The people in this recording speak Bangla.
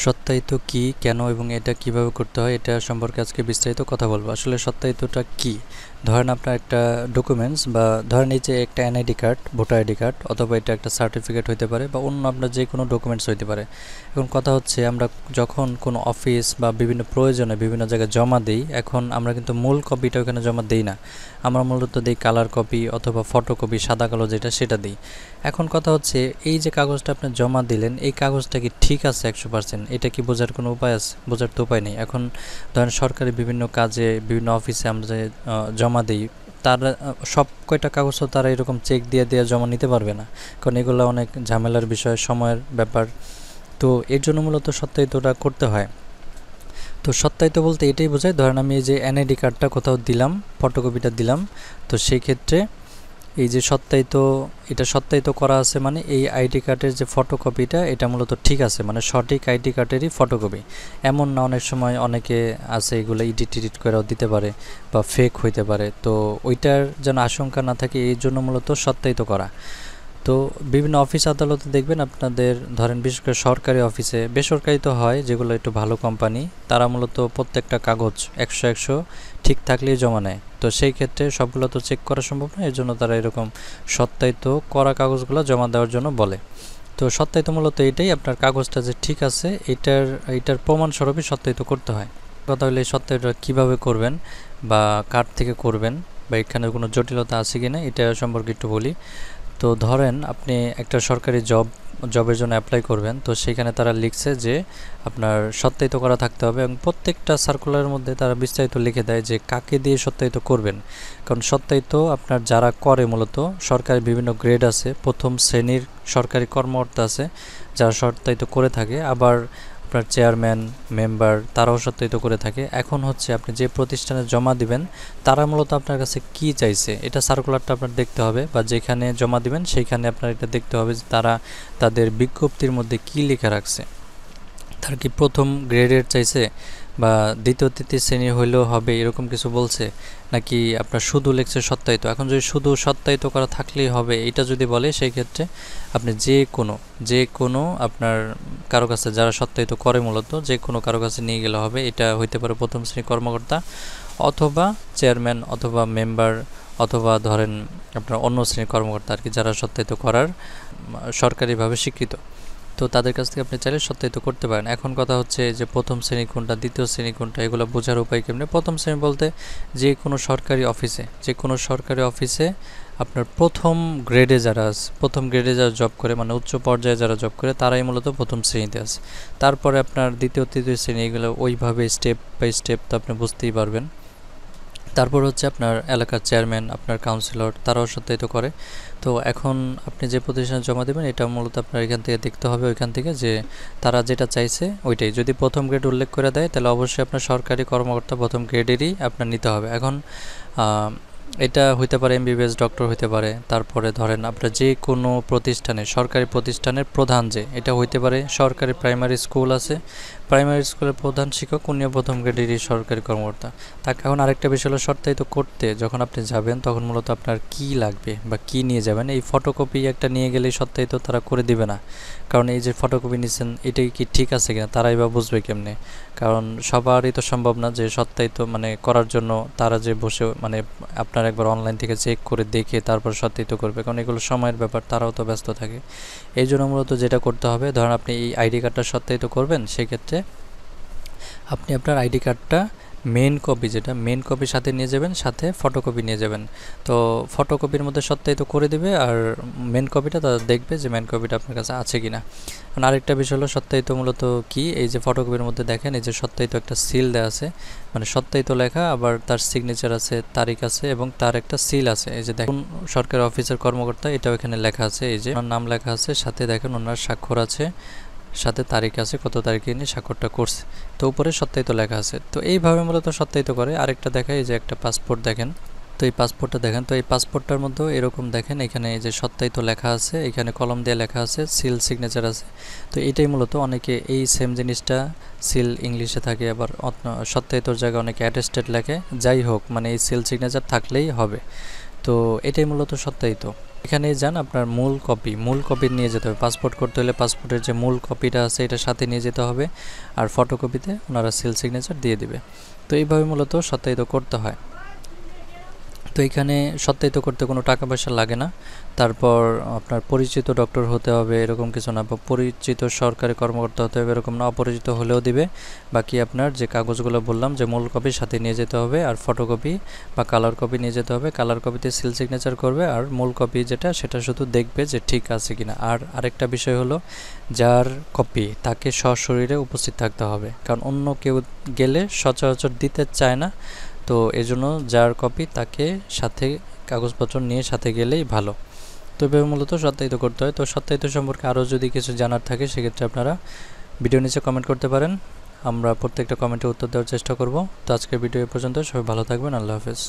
সত্যায়িত কি, কেন এবং এটা কিভাবে করতে হয় এটা সম্পর্কে আজকে বিস্তারিত কথা বলবো। আসলে সত্যায়িতটা কি? ধরেন আপনার একটা ডকুমেন্টস বা ধরেন এই যে একটা NID card, voter ID card, অথবা এটা একটা সার্টিফিকেট হতে পারে বা অন্য আপনার যে কোনো ডকুমেন্টস হতে পারে। এখন কথা হচ্ছে আমরা যখন কোনো অফিস বা বিভিন্ন প্রয়োজনে বিভিন্ন জায়গায় জমা দিই, এখন আমরা কিন্তু মূল কপিটা ওখানে জমা দিই না। আমরা মূলত দিই কালার কপি অথবা ফটোকপি, সাদা কালো যেটা সেটা দিই। এখন কথা হচ্ছে এই যে কাগজটা আপনি জমা দিলেন, এই কাগজটা কি ঠিক আছে 100%? এটা কি বোঝার কোনো উপায় আছে? বোঝার তো উপায় নেই। এখন ধরেন সরকারি বিভিন্ন কাজে বিভিন্ন অফিসে আমরা যে জমা দিই, তারা সব কয়টা কাগজ তো তারা এরকম চেক দিয়ে দিয়ে জমা নিতে পারবে না, কারণ এগুলো অনেক ঝামেলার বিষয়, সময়ের ব্যাপার। তো এর জন্য মূলত সত্যায়িতটা করতে হয়। তো সত্যায়িত বলতে এটাই বোঝায়, ধরেন আমি এই যে এনআইডি কার্ডটা কোথাও দিলাম, ফটোকপিটা দিলাম, তো সেই ক্ষেত্রে এই যে সত্যায়িত, এটা সত্যায়িত করা আছে মানে এই আইডি কার্ডের যে ফটোকপিটা এটা মূলত ঠিক আছে, মানে সঠিক আইডি কার্ডেরই ফটোকপি। এমন না, অনেক সময় অনেকে আছে এগুলো এডিট করেও দিতে পারে বা ফেক হইতে পারে। তো ওইটার যেন আশঙ্কা না থাকে এই জন্য মূলত সত্যায়িত করা। তো বিভিন্ন অফিস আদালতে দেখবেন আপনাদের, ধরেন বিশেষ করে সরকারি অফিসে, বেসরকারি তো হয় যেগুলো একটু ভালো কোম্পানি, তারা মূলত প্রত্যেকটা কাগজ 100 ঠিক থাকলেই জমা নেয়। তো সেই ক্ষেত্রে সবগুলো তো চেক করা সম্ভব না, এর জন্য তারা এরকম সত্যায়িত করা কাগজগুলো জমা দেওয়ার জন্য বলে। তো সত্যায়িত মূলত এটাই, আপনার কাগজটা যে ঠিক আছে এটার প্রমাণস্বরূপই সত্যায়িত করতে হয়। কথা হলে এই সত্যায়িত কীভাবে করবেন বা কার থেকে করবেন বা এখানে কোনো জটিলতা আছে কি না এটা সম্পর্কে একটু বলি। তো ধরেন আপনি একটা সরকারি জবের জন্য অ্যাপ্লাই করবেন, তো সেখানে তারা লিখছে যে আপনার সত্যায়িত করা থাকতে হবে, এবং প্রত্যেকটা সার্কুলারের মধ্যে তারা বিস্তারিত লিখে দেয় যে কাকে দিয়ে সত্যায়িত করবেন। কারণ সত্যায়িত আপনার যারা করে, মূলত সরকারি বিভিন্ন গ্রেড আছে, প্রথম শ্রেণীর সরকারি কর্মকর্তা আছে যারা সত্যায়িত করে থাকে, আবার আপনার চেয়ারম্যান, মেম্বার, তারাও সত্যায়িত করে থাকে। এখন হচ্ছে আপনি যে প্রতিষ্ঠানে জমা দিবেন তারা মূলত আপনার কাছে কি চাইছে এটা সার্কুলারটা আপনার দেখতে হবে, বা যেখানে জমা দিবেন সেইখানে আপনার এটা দেখতে হবে যে তারা তাদের বিজ্ঞপ্তির মধ্যে কি লেখা রাখছে। তার কি প্রথম গ্রেডের চাইছে বা দ্বিতীয় তৃতীয় শ্রেণীর হইলেও হবে এরকম কিছু বলছে, নাকি আপনার শুধু লেখছে সত্যায়িত। এখন যদি শুধু সত্যায়িত করা থাকলেই হবে এটা যদি বলে, সেই ক্ষেত্রে আপনি যে কোনো আপনার কারো কাছে, যারা সত্যায়িত করে মূলত যে কোনো কারো কাছে নিয়ে গেলে হবে। এটা হইতে পারে প্রথম শ্রেণীর কর্মকর্তা অথবা চেয়ারম্যান অথবা মেম্বার, অথবা ধরেন আপনার অন্য শ্রেণীর কর্মকর্তা আর কি, যারা সত্যায়িত করার সরকারিভাবে স্বীকৃত। তো তাদের কাছ থেকে আপনি চাইলে সত্যায়িত করতে পারেন। এখন কথা হচ্ছে যে প্রথম শ্রেণী কোনটা, দ্বিতীয় শ্রেণী কোনটা, এগুলো বোঝার উপায় কেমনে? প্রথম শ্রেণী বলতে যে কোনো সরকারি অফিসে আপনার প্রথম গ্রেডে যারা জব করে, মানে উচ্চ পর্যায়ে যারা জব করে, তারাই মূলত প্রথম শ্রেণীতে আছে। তারপরে আপনার দ্বিতীয় তৃতীয় শ্রেণী, এগুলো ওইভাবে স্টেপ বাই স্টেপ তো আপনি বুঝতেই পারবেন। তারপর হচ্ছে আপনার এলাকার চেয়ারম্যান, আপনার কাউন্সিলর, তারাও সত্যায়িত করে। তো এখন আপনি যে প্রতিষ্ঠানে জমা দেবেন এটা মূলত আপনার এখান থেকে দেখতে হবে, ওইখান থেকে যে তারা যেটা চাইছে ওইটাই। যদি প্রথম গ্রেড উল্লেখ করে দেয় তাহলে অবশ্যই আপনার সরকারি কর্মকর্তা প্রথম গ্রেডেরই আপনার নিতে হবে। এখন এটা হইতে পারে এমবিবিএস ডক্টর হইতে পারে। তারপরে ধরেন আপনার যে কোনো প্রতিষ্ঠানে, সরকারি প্রতিষ্ঠানের প্রধান, যে এটা হইতে পারে সরকারি প্রাইমারি স্কুল আছে, প্রাইমারি স্কুলের প্রধান শিক্ষক, উনিও প্রথম গ্রেডেরই সরকারি কর্মকর্তা। তাকে এখন আরেকটা বিষয় হলো, সত্যায়িত করতে যখন আপনি যাবেন তখন মূলত আপনার কি লাগবে বা কি নিয়ে যাবেন, এই ফটোকপি একটা নিয়ে গেলেই সত্যায়িত তারা করে দিবে না। কারণ এই যে ফটোকপি নিচ্ছেন এটা কি ঠিক আছে কিনা তারাই বা বুঝবে কেমনে? কারণ সবারই তো সম্ভব না যে সত্যায়িত মানে করার জন্য তারা যে বসে, মানে আপনার একবার অনলাইন থেকে চেক করে দেখে তারপর সত্যায়িত করবে, কারণ এগুলো সময়ের ব্যাপার, তারাও তো ব্যস্ত থাকে। এই জন্য মূলত যেটা করতে হবে, ধরেন আপনি এই আইডি কার্ডটা সত্যায়িত করবেন, সেক্ষেত্রে আপনি আপনার আইডি কার্ডটা মেন কপির সাথে নিয়ে যাবেন, সাথে ফটোকপি নিয়ে যাবেন। তো ফটোকপির মধ্যে সত্যায়িত করে দিবে, আর মেন কপিটা তারা দেখবে যে মেন কপিটা আপনার কাছে আছে কিনা। কারণ আরেকটা বিষয় হলো সত্যায়িত মূলত কি, এই যে ফটোকপির মধ্যে দেখেন এই যে সত্যায়িত একটা সিল দেওয়া আছে, মানে সত্যায়িত লেখা, আবার তার সিগনেচার আছে, তারিখ আছে এবং তার একটা সিল আছে। এই যে দেখুন সরকারি অফিসের কর্মকর্তা, এটাও এখানে লেখা আছে, এই যে ওনার নাম লেখা আছে, সাথে দেখেন ওনার স্বাক্ষর আছে, সাথে তারিখ আছে, কত তারিখে নিয়ে স্বাক্ষরটা করছে, তো উপরে সত্যায়িত লেখা আছে। তো এইভাবে মূলত সত্যায়িত করে। আরেকটা দেখায়, এই যে একটা পাসপোর্ট দেখেন, তো এই পাসপোর্টটা দেখেন, তো এই পাসপোর্টটার মধ্যেও এরকম দেখেন, এখানে এই যে সত্যায়িত লেখা আছে, এখানে কলম দিয়ে লেখা আছে, সিল সিগনেচার আছে। তো এটাই মূলত অনেকে এই সেম জিনিসটা, সিল ইংলিশে থাকে, আবার সত্যায়িতর জায়গায় অনেকে অ্যাটেস্টেড লেখে, যাই হোক মানে এই সিল সিগনেচার থাকলেই হবে। তো এটাই মূলত সত্যায়িত। এখানে যান, আপনার মূল কপি নিয়ে যেতে হবে। পাসপোর্ট করতে হলে পাসপোর্টের যে মূল কপিটা আছে এটা সাথে নিয়ে যেতে হবে, আর ফটোকপিতে ওনারা সিল সিগনেচার দিয়ে দিবে। তো এইভাবে মূলত সত্যায়িত করতে হয়। তো এখানে সত্যায়িত করতে কোনো টাকা পয়সা লাগে না। তারপর আপনার পরিচিত ডক্টর হতে হবে এরকম কিছু না, বা পরিচিত সরকারি কর্মকর্তা হতে হবে এরকম না, অপরিচিত হলেও দিবে। বাকি আপনার যে কাগজগুলো বললাম যে মূল কপির সাথে নিয়ে যেতে হবে, আর ফটোকপি বা কালার কপি নিয়ে যেতে হবে। কালার কপিতে সিল সিগনেচার করবে, আর মূল কপি যেটা সেটা শুধু দেখবে যে ঠিক আছে কিনা। আর আরেকটা বিষয় হলো, যার কপি তাকে সশরীরে উপস্থিত থাকতে হবে, কারণ অন্য কেউ গেলে সচরাচর দিতে চায় না। তো এজন্য যার কপি তাকে সাথে কাগজপত্র নিয়ে সাথে গেলেই ভালো। তো এভাবে মূলত সত্যায়িত করতে হয়। তো সত্যায়িত সম্পর্কে আরও যদি কিছু জানার থাকে সেক্ষেত্রে আপনারা ভিডিও নিচে কমেন্ট করতে পারেন, আমরা প্রত্যেকটা কমেন্টে উত্তর দেওয়ার চেষ্টা করব। তো আজকের ভিডিও এ পর্যন্ত, সবাই ভালো থাকবেন, আল্লাহ হাফেজ।